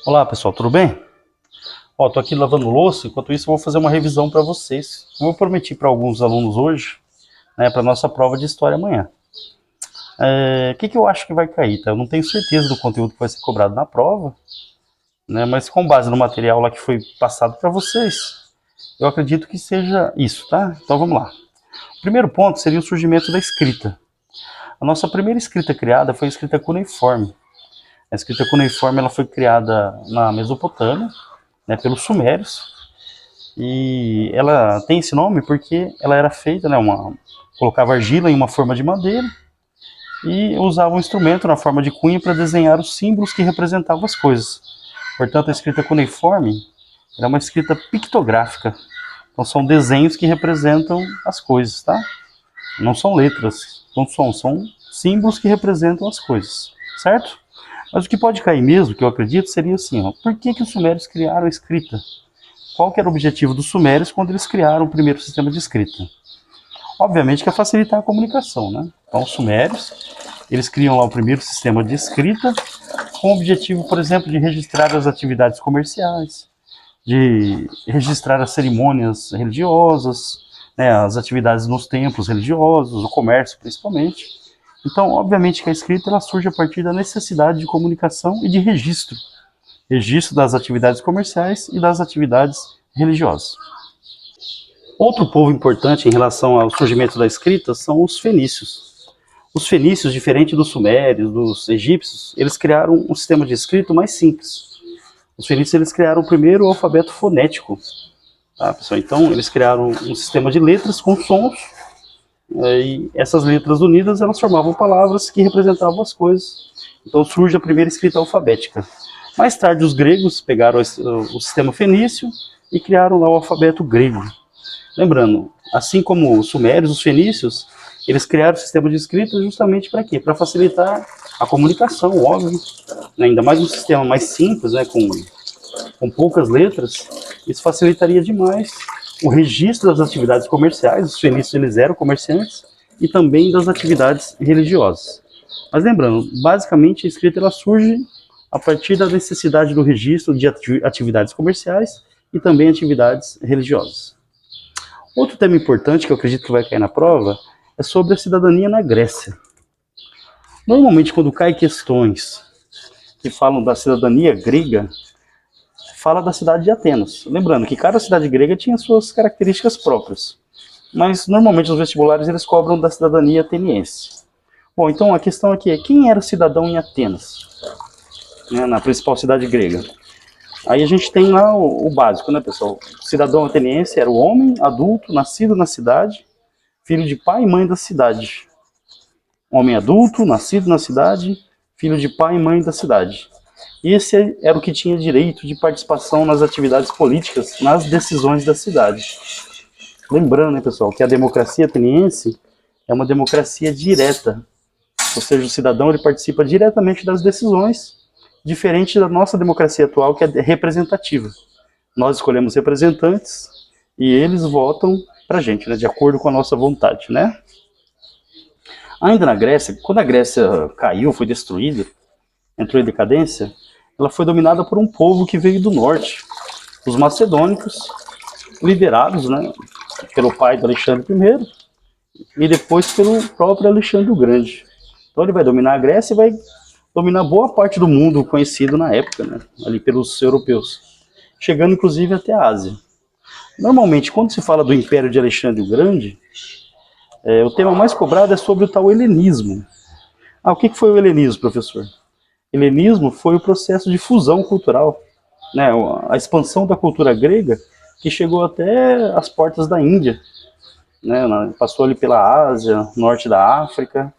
Olá pessoal, tudo bem? Ó, tô aqui lavando louça, enquanto isso eu vou fazer uma revisão para vocês. Como eu prometi para alguns alunos hoje, né, para nossa prova de história amanhã. O que eu acho que vai cair, tá? Eu não tenho certeza do conteúdo que vai ser cobrado na prova, né, mas com base no material lá que foi passado para vocês, eu acredito que seja isso, tá? Então vamos lá. O primeiro ponto seria o surgimento da escrita. A nossa primeira escrita criada foi a escrita cuneiforme. A escrita cuneiforme ela foi criada na Mesopotâmia, né, pelos sumérios. E ela tem esse nome porque ela era feita, né, colocava argila em uma forma de madeira e usava um instrumento na forma de cunha para desenhar os símbolos que representavam as coisas. Portanto, a escrita cuneiforme é uma escrita pictográfica. Então são desenhos que representam as coisas, tá? Não são letras, são símbolos que representam as coisas, certo? Mas o que pode cair mesmo, que eu acredito, seria assim, ó, por que os sumérios criaram a escrita? Qual que era o objetivo dos sumérios quando eles criaram o primeiro sistema de escrita? Obviamente que é facilitar a comunicação, né? Então os sumérios, eles criam lá o primeiro sistema de escrita com o objetivo, por exemplo, de registrar as atividades comerciais, de registrar as cerimônias religiosas, né, as atividades nos templos religiosos, o comércio principalmente. Então, obviamente que a escrita ela surge a partir da necessidade de comunicação e de registro. Registro das atividades comerciais e das atividades religiosas. Outro povo importante em relação ao surgimento da escrita são os fenícios. Os fenícios, diferente dos sumérios, dos egípcios, eles criaram um sistema de escrita mais simples. Os fenícios eles criaram o primeiro alfabeto fonético. Tá, pessoal? Então, eles criaram um sistema de letras com sons, e essas letras unidas elas formavam palavras que representavam as coisas. Então surge a primeira escrita alfabética. Mais tarde, os gregos pegaram o sistema fenício e criaram lá o alfabeto grego. Lembrando, assim como os sumérios, os fenícios, eles criaram o sistema de escrita justamente para quê? Para facilitar a comunicação, óbvio. Ainda mais um sistema mais simples, né, com poucas letras, isso facilitaria demais o registro das atividades comerciais. Os fenícios eles eram comerciantes e também das atividades religiosas. Mas lembrando, basicamente a escrita ela surge a partir da necessidade do registro de atividades comerciais e também atividades religiosas. Outro tema importante que eu acredito que vai cair na prova é sobre a cidadania na Grécia. Normalmente, quando caem questões que falam da cidadania grega, fala da cidade de Atenas. Lembrando que cada cidade grega tinha suas características próprias, mas normalmente os vestibulares eles cobram da cidadania ateniense. Bom, então a questão aqui é quem era cidadão em Atenas, né, na principal cidade grega. Aí a gente tem lá o básico, né, pessoal? O cidadão ateniense era o homem adulto, nascido na cidade, filho de pai e mãe da cidade. Homem adulto, nascido na cidade, filho de pai e mãe da cidade. Esse era o que tinha direito de participação nas atividades políticas, nas decisões da cidade. Lembrando, né, pessoal, que a democracia ateniense é uma democracia direta. Ou seja, o cidadão ele participa diretamente das decisões, diferente da nossa democracia atual, que é representativa. Nós escolhemos representantes e eles votam pra gente, né, de acordo com a nossa vontade, né? Ainda na Grécia, quando a Grécia caiu, foi destruída, entrou em decadência, ela foi dominada por um povo que veio do norte, os macedônicos, liderados, né, pelo pai do Alexandre I e depois pelo próprio Alexandre o Grande. Então ele vai dominar a Grécia e vai dominar boa parte do mundo conhecido na época, né, ali pelos europeus, chegando inclusive até a Ásia. Normalmente, quando se fala do Império de Alexandre o Grande, o tema mais cobrado é sobre o tal helenismo. O que foi o helenismo, professor? Helenismo foi o processo de fusão cultural, né, a expansão da cultura grega que chegou até as portas da Índia, né, passou ali pela Ásia, norte da África.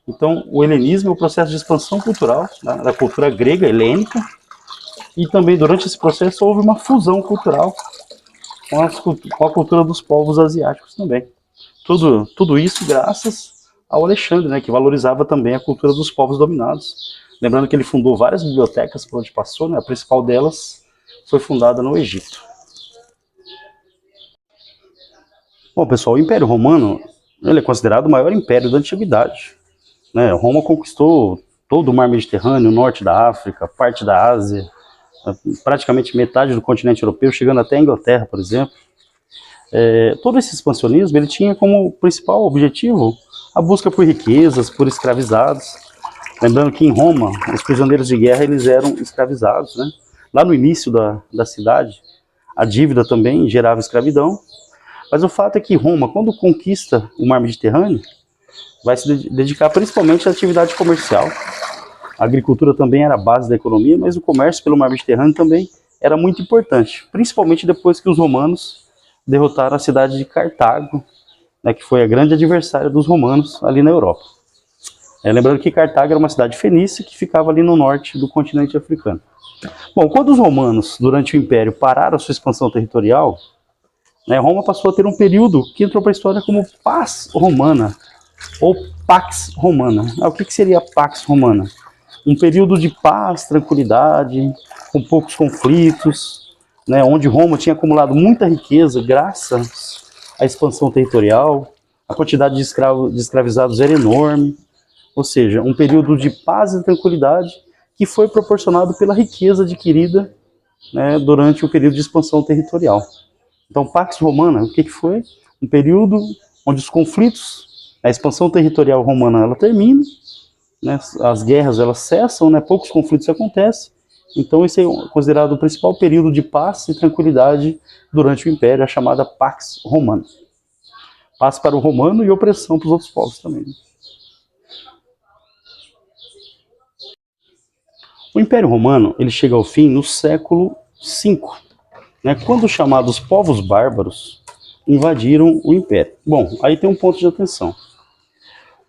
Então, o helenismo é o processo de expansão cultural, né, da cultura grega, helênica, e também durante esse processo houve uma fusão cultural com a cultura dos povos asiáticos também. Tudo isso graças ao Alexandre, né, que valorizava também a cultura dos povos dominados. Lembrando que ele fundou várias bibliotecas por onde passou, né, a principal delas foi fundada no Egito. Bom, pessoal, o Império Romano ele é considerado o maior império da antiguidade, né? Roma conquistou todo o mar Mediterrâneo, o norte da África, parte da Ásia, praticamente metade do continente europeu, chegando até a Inglaterra, por exemplo. Todo esse expansionismo ele tinha como principal objetivo a busca por riquezas, por escravizados. Lembrando que em Roma, os prisioneiros de guerra eles eram escravizados, né? Lá no início da cidade, a dívida também gerava escravidão. Mas o fato é que Roma, quando conquista o mar Mediterrâneo, vai se dedicar principalmente à atividade comercial. A agricultura também era a base da economia, mas o comércio pelo mar Mediterrâneo também era muito importante, principalmente depois que os romanos derrotaram a cidade de Cartago, né, que foi a grande adversária dos romanos ali na Europa. Lembrando que Cartago era uma cidade fenícia que ficava ali no norte do continente africano. Bom, quando os romanos, durante o Império, pararam a sua expansão territorial, né, Roma passou a ter um período que entrou para a história como Paz Romana, ou Pax Romana. O que seria a Pax Romana? Um período de paz, tranquilidade, com poucos conflitos, né, onde Roma tinha acumulado muita riqueza graças à expansão territorial, a quantidade de escravizados era enorme, ou seja, um período de paz e tranquilidade que foi proporcionado pela riqueza adquirida, né, durante o período de expansão territorial. Então, Pax Romana, o que foi? Um período onde os conflitos, a expansão territorial romana, ela termina, né, as guerras elas cessam, né, poucos conflitos acontecem. Então, esse é considerado o principal período de paz e tranquilidade durante o Império, a chamada Pax Romana. Paz para o romano e opressão para os outros povos também. O Império Romano ele chega ao fim no século V, né, quando os chamados povos bárbaros invadiram o Império. Bom, aí tem um ponto de atenção.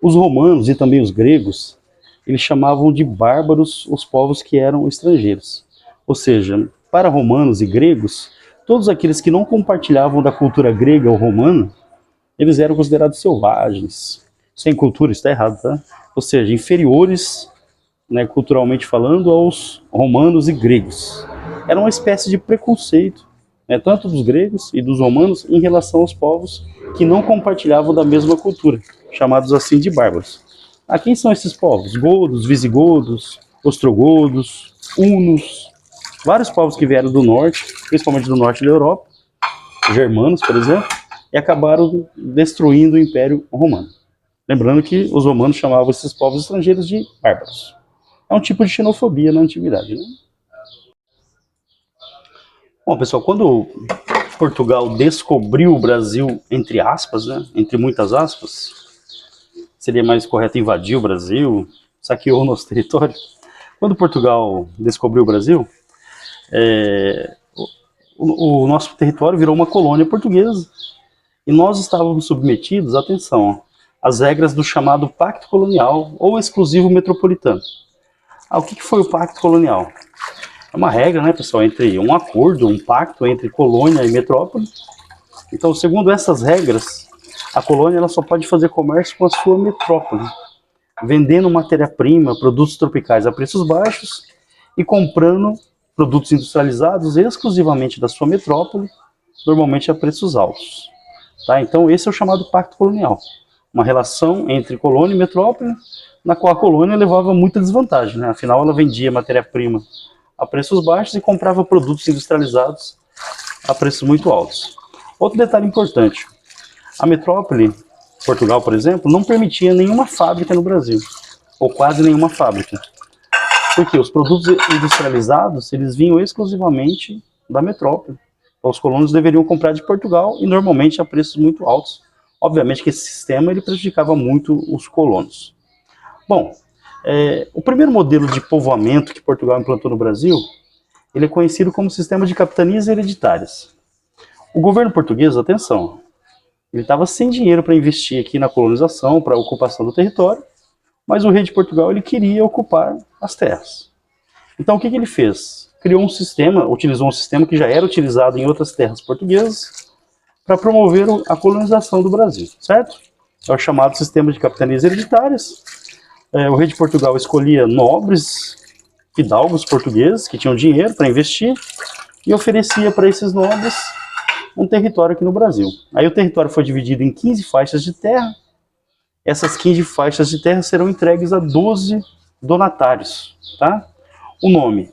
Os romanos e também os gregos, eles chamavam de bárbaros os povos que eram estrangeiros. Ou seja, para romanos e gregos, todos aqueles que não compartilhavam da cultura grega ou romana, eles eram considerados selvagens, sem cultura, está errado, tá? Ou seja, inferiores, né, culturalmente falando, aos romanos e gregos. Era uma espécie de preconceito, né, tanto dos gregos e dos romanos em relação aos povos que não compartilhavam da mesma cultura, chamados assim de bárbaros. Quem são esses povos? Godos, visigodos, ostrogodos, hunos, vários povos que vieram do norte, principalmente do norte da Europa, germanos, por exemplo, e acabaram destruindo o Império Romano. Lembrando que os romanos chamavam esses povos estrangeiros de bárbaros. É um tipo de xenofobia na antiguidade, né? Bom, pessoal, quando Portugal descobriu o Brasil, entre aspas, né, entre muitas aspas, seria mais correto invadir o Brasil, saqueou o nosso território. Quando Portugal descobriu o Brasil, o nosso território virou uma colônia portuguesa e nós estávamos submetidos, atenção, às regras do chamado Pacto Colonial ou Exclusivo Metropolitano. O que foi o Pacto Colonial? É uma regra, né, pessoal, entre um acordo, um pacto entre colônia e metrópole. Então, segundo essas regras, a colônia ela só pode fazer comércio com a sua metrópole, vendendo matéria-prima, produtos tropicais a preços baixos e comprando produtos industrializados exclusivamente da sua metrópole, normalmente a preços altos. Tá? Então, esse é o chamado Pacto Colonial. Uma relação entre colônia e metrópole, na qual a colônia levava muita desvantagem, né? Afinal, ela vendia matéria-prima a preços baixos e comprava produtos industrializados a preços muito altos. Outro detalhe importante, a metrópole, Portugal, por exemplo, não permitia nenhuma fábrica no Brasil, ou quase nenhuma fábrica. Porque os produtos industrializados, eles vinham exclusivamente da metrópole. Então, os colonos deveriam comprar de Portugal e normalmente a preços muito altos. Obviamente que esse sistema ele prejudicava muito os colonos. Bom, o primeiro modelo de povoamento que Portugal implantou no Brasil, ele é conhecido como sistema de capitanias hereditárias. O governo português, atenção, ele estava sem dinheiro para investir aqui na colonização, para a ocupação do território, mas o rei de Portugal ele queria ocupar as terras. Então o que ele fez? Criou um sistema, utilizou um sistema que já era utilizado em outras terras portuguesas para promover a colonização do Brasil, certo? É o chamado sistema de capitanias hereditárias. O rei de Portugal escolhia nobres, fidalgos portugueses que tinham dinheiro para investir e oferecia para esses nobres um território aqui no Brasil. Aí o território foi dividido em 15 faixas de terra. Essas 15 faixas de terra serão entregues a 12 donatários, tá? O nome: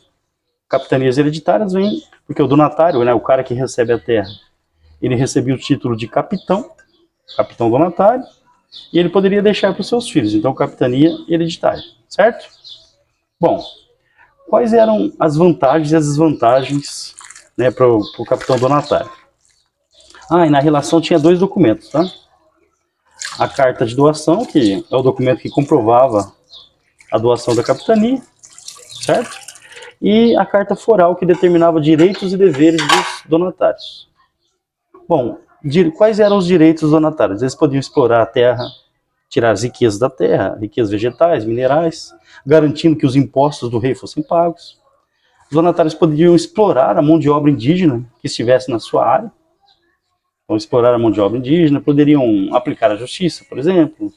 capitanias hereditárias vêm porque o donatário, né, o cara que recebe a terra, ele recebia o título de capitão, capitão donatário, e ele poderia deixar para os seus filhos, então capitania hereditária, certo? Bom, quais eram as vantagens e as desvantagens, né, para o capitão donatário? E na relação tinha 2 documentos, tá? A carta de doação, que é o documento que comprovava a doação da capitania, certo? E a carta foral, que determinava direitos e deveres dos donatários. Bom, quais eram os direitos dos donatários? Eles podiam explorar a terra, tirar as riquezas da terra, riquezas vegetais, minerais, garantindo que os impostos do rei fossem pagos. Os donatários podiam explorar a mão de obra indígena que estivesse na sua área. Então, explorar a mão de obra indígena, poderiam aplicar a justiça, por exemplo.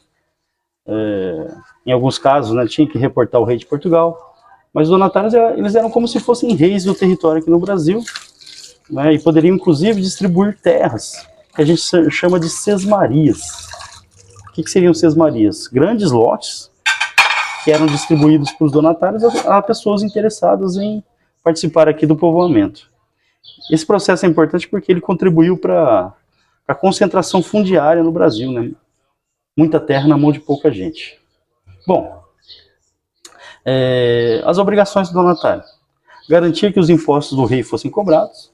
Em alguns casos, né, tinha que reportar o rei de Portugal. Mas os donatários, eles eram como se fossem reis do território aqui no Brasil, né, e poderiam, inclusive, distribuir terras, que a gente chama de sesmarias. O que seriam sesmarias? Grandes lotes que eram distribuídos para os donatários a pessoas interessadas em participar aqui do povoamento. Esse processo é importante porque ele contribuiu para a concentração fundiária no Brasil, né? Muita terra na mão de pouca gente. Bom, as obrigações do donatário. Garantir que os impostos do rei fossem cobrados.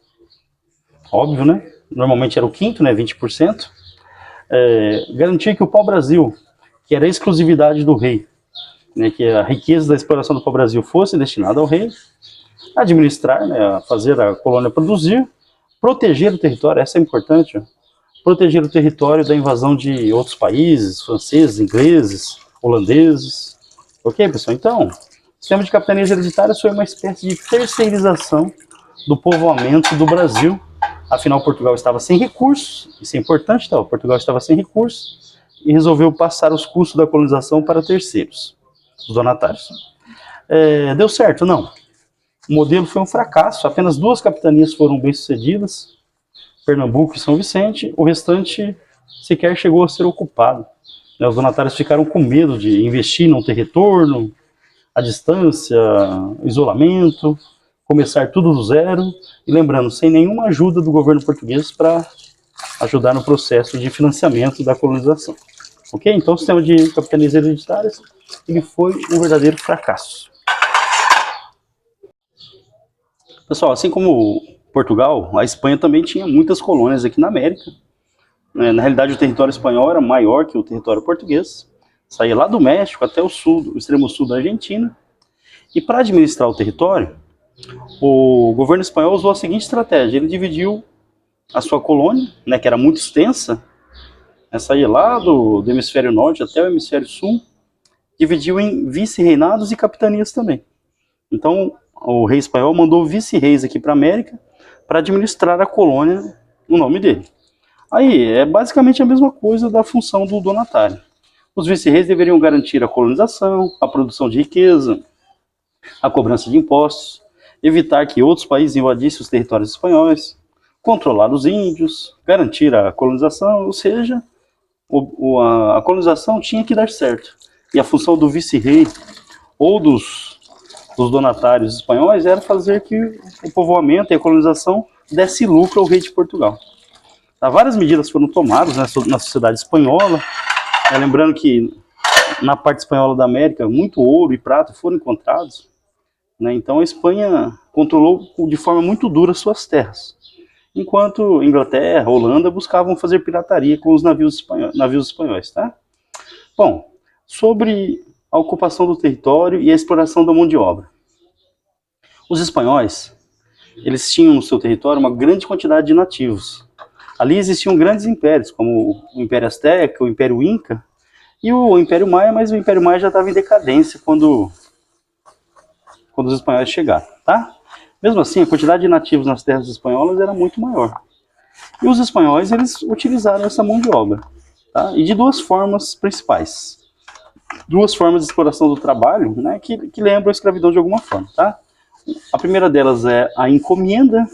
Óbvio, né? Normalmente era o quinto, né? 20%. Garantir que o pau-brasil, que era a exclusividade do rei, né, que a riqueza da exploração do pau-brasil fosse destinada ao rei, administrar, né, fazer a colônia produzir, proteger o território, essa é importante, proteger o território da invasão de outros países, franceses, ingleses, holandeses. Ok, pessoal? Então, o sistema de capitanias hereditárias foi uma espécie de terceirização do povoamento do Brasil. Afinal, Portugal estava sem recursos, isso é importante, tá? Portugal estava sem recursos e resolveu passar os custos da colonização para terceiros, os donatários. Deu certo? Não. O modelo foi um fracasso, apenas 2 capitanias foram bem-sucedidas, Pernambuco e São Vicente, o restante sequer chegou a ser ocupado. Os donatários ficaram com medo de investir, não ter retorno, a distância, isolamento, começar tudo do zero, e lembrando, sem nenhuma ajuda do governo português para ajudar no processo de financiamento da colonização. Ok? Então o sistema de capitanias hereditárias ele foi um verdadeiro fracasso. Pessoal, assim como Portugal, a Espanha também tinha muitas colônias aqui na América. Na realidade, o território espanhol era maior que o território português. Saía lá do México até o sul, o extremo sul da Argentina. E para administrar o território, o governo espanhol usou a seguinte estratégia. Ele dividiu a sua colônia, né, que era muito extensa, saía lá do hemisfério norte até o hemisfério sul, dividiu em vice-reinados e capitanias também. Então, o rei espanhol mandou vice-reis aqui para a América para administrar a colônia no nome dele. Aí, é basicamente a mesma coisa da função do donatário. Os vice-reis deveriam garantir a colonização, a produção de riqueza, a cobrança de impostos, evitar que outros países invadissem os territórios espanhóis, controlar os índios, garantir a colonização, ou seja, a colonização tinha que dar certo. E a função do vice-rei ou dos donatários espanhóis era fazer que o povoamento e a colonização desse lucro ao rei de Portugal. Várias medidas foram tomadas, né, na sociedade espanhola, lembrando que na parte espanhola da América muito ouro e prata foram encontrados, né, então a Espanha controlou de forma muito dura suas terras, enquanto Inglaterra, Holanda buscavam fazer pirataria com os navios espanhóis. Tá? Bom, sobre a ocupação do território e a exploração da mão de obra. Os espanhóis, eles tinham no seu território uma grande quantidade de nativos. Ali existiam grandes impérios, como o Império Azteca, o Império Inca e o Império Maia, mas o Império Maia já estava em decadência quando os espanhóis chegaram. Tá? Mesmo assim, a quantidade de nativos nas terras espanholas era muito maior. E os espanhóis, eles utilizaram essa mão de obra, tá? E de 2 formas principais. 2 formas de exploração do trabalho, né, que lembram a escravidão de alguma forma. Tá? A primeira delas é a encomenda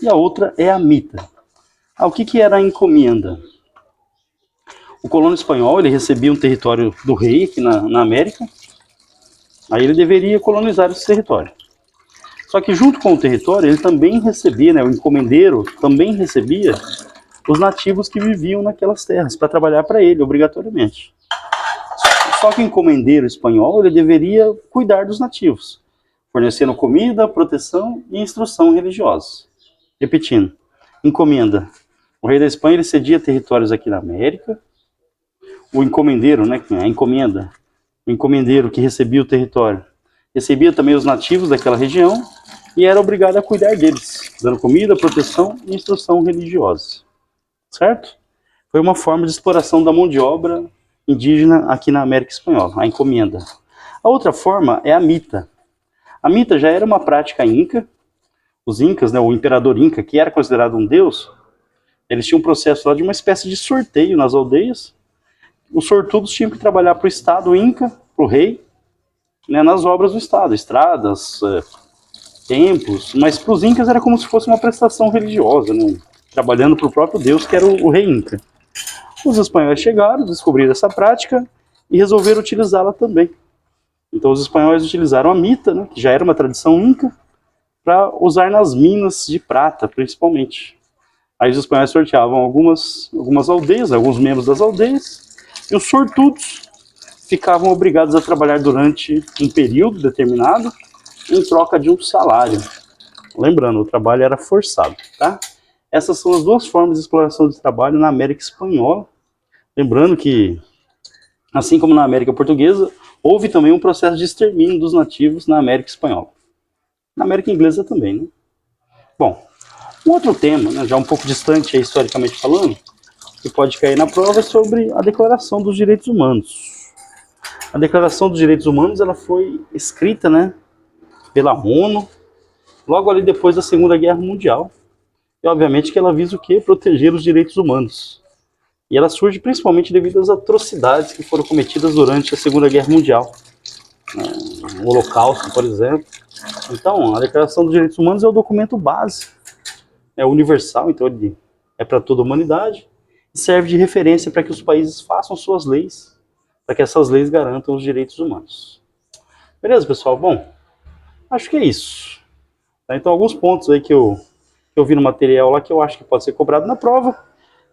e a outra é a mita. O que era a encomenda? O colono espanhol ele recebia um território do rei aqui na América, aí ele deveria colonizar esse território. Só que junto com o território, ele também recebia, né, o encomendeiro também recebia os nativos que viviam naquelas terras para trabalhar para ele, obrigatoriamente. Só que o encomendeiro espanhol, ele deveria cuidar dos nativos, fornecendo comida, proteção e instrução religiosa. Repetindo, encomenda. O rei da Espanha, ele cedia territórios aqui na América. O encomendeiro, né, a encomenda, o encomendeiro que recebia o território, recebia também os nativos daquela região e era obrigado a cuidar deles, dando comida, proteção e instrução religiosa. Certo? Foi uma forma de exploração da mão de obra indígena aqui na América Espanhola, a encomenda. A outra forma é a mita. A mita já era uma prática inca. Os incas, né, o imperador inca, que era considerado um deus, eles tinham um processo lá de uma espécie de sorteio nas aldeias. Os sortudos tinham que trabalhar para o Estado inca, para o rei, né, nas obras do Estado, estradas, templos, mas para os incas era como se fosse uma prestação religiosa, né, trabalhando para o próprio deus, que era o rei inca. Os espanhóis chegaram, descobriram essa prática e resolveram utilizá-la também. Então os espanhóis utilizaram a mita, né, que já era uma tradição inca, para usar nas minas de prata, principalmente. Aí os espanhóis sorteavam algumas aldeias, alguns membros das aldeias, e os sortudos ficavam obrigados a trabalhar durante um período determinado, em troca de um salário. Lembrando, o trabalho era forçado, tá? Essas são as duas formas de exploração de trabalho na América Espanhola. Lembrando que, assim como na América Portuguesa, houve também um processo de extermínio dos nativos na América Espanhola. Na América Inglesa também, né? Bom, um outro tema, né, já um pouco distante aí, historicamente falando, que pode cair na prova é sobre a Declaração dos Direitos Humanos. A Declaração dos Direitos Humanos, ela foi escrita, né, pela ONU, logo ali depois da Segunda Guerra Mundial. E obviamente que ela visa o quê? Proteger os direitos humanos. E ela surge principalmente devido às atrocidades que foram cometidas durante a Segunda Guerra Mundial. O Holocausto, por exemplo. Então, a Declaração dos Direitos Humanos é o documento base, é universal, então ele é para toda a humanidade, e serve de referência para que os países façam suas leis, para que essas leis garantam os direitos humanos. Beleza, pessoal? Bom, acho que é isso. Então, alguns pontos aí que eu vi no material lá que eu acho que pode ser cobrado na prova.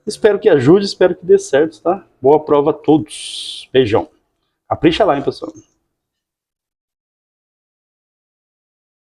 Espero que ajude, espero que dê certo, tá? Boa prova a todos. Beijão. Capricha lá, hein, pessoal?